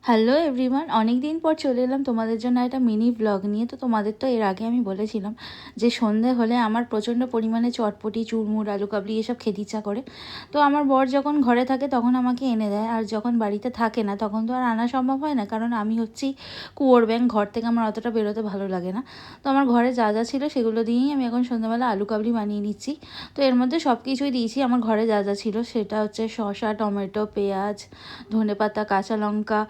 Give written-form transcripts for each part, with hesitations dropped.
Hello everyone, অনেক দিন পর চলে এলাম তোমাদের জন্য একটা মিনি ব্লগ নিয়ে। তো তোমাদের তো এর আগে আমি বলেছিলাম যে সন্ধে হলে আমার প্রচণ্ড পরিমাণে চটপটি, চুরমুর, আলু কাবলি এসব খেতে ইচ্ছা করে। তো আমার বর যখন ঘরে থাকে তখন আমাকে এনে দেয়, আর যখন বাড়িতে থাকে না তখন তো আর আনা সম্ভব হয় না, কারণ আমি হচ্ছি কুয়োর ব্যাঙ। ঘর থেকে আমার অতটা বেরোতে ভালো লাগে না। তো আমার ঘরে যা যা ছিল সেগুলো দিয়েই আমি এখন সন্ধ্যাবেলা আলু কাবলি বানিয়ে নিচ্ছি। তো এর মধ্যে সব কিছুই দিয়েছি, আমার ঘরে যা যা ছিল সেটা হচ্ছে শসা, টমেটো, পেঁয়াজ, ধনেপাতা, কাঁচা লঙ্কা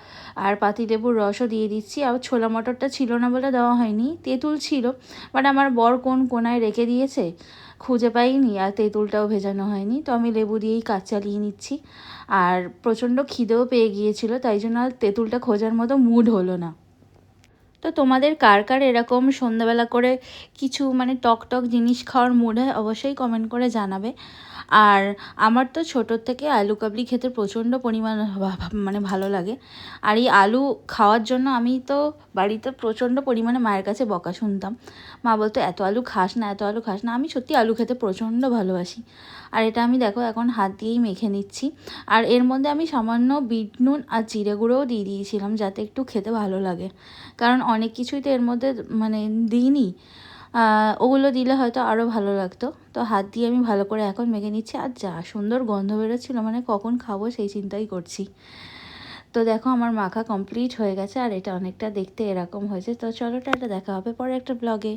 আর পাতিলেবুর রসও দিয়ে দিচ্ছি। আর ছোলা মটরটা ছিল না বলে দেওয়া হয়নি, তেঁতুল ছিল, বাট আমার বর কোন কোনায় রেখে দিয়েছে খুঁজে পাইনি, আর তেঁতুলটাও ভেজানো হয়নি। তো আমি লেবু দিয়েই কাজ চালিয়ে নিচ্ছি। আর প্রচণ্ড খিদেও পেয়ে গিয়েছিল, তাই জন্য আর তেঁতুলটা খোঁজার মতো মুড হলো না। তো তোমাদের কার কার এরকম সন্ধ্যাবেলা করে কিছু মানে টক টক জিনিস খাওয়ার মুড হয়, অবশ্যই কমেন্ট করে জানাবে। আর আমার তো ছোটোর থেকে আলু কাবলি খেতে প্রচণ্ড পরিমাণ মানে ভালো লাগে। আর এই আলু খাওয়ার জন্য আমি তো বাড়িতে প্রচণ্ড পরিমাণে মায়ের কাছে বকা শুনতাম। মা বলতো এত আলু খাস না, এত আলু খাস না। আমি সত্যি আলু খেতে প্রচণ্ড ভালোবাসি। আর এটা আমি দেখো এখন হাত দিয়েই মেখে নিচ্ছি। আর এর মধ্যে আমি সামান্য বিট নুন আর জিরে গুঁড়োও দিয়ে দিয়েছিলাম, যাতে একটু খেতে ভালো লাগে, কারণ অনেক কিছুই তো এর মধ্যে মানে দিইনি। ওগুলো দিলে হয়তো আরও ভালো লাগতো। তো হাত দিয়ে আমি ভালো করে এখন মেখে নিচ্ছি। আর যা সুন্দর গন্ধ বেরোচ্ছিলো, মানে কখন খাবো সেই চিন্তাই করছি। তো দেখো আমার মাখা কমপ্লিট হয়ে গেছে, আর এটা অনেকটা দেখতে এরকম হয়েছে। তো চলো, টাটা, দেখা হবে পরে একটা ব্লগে।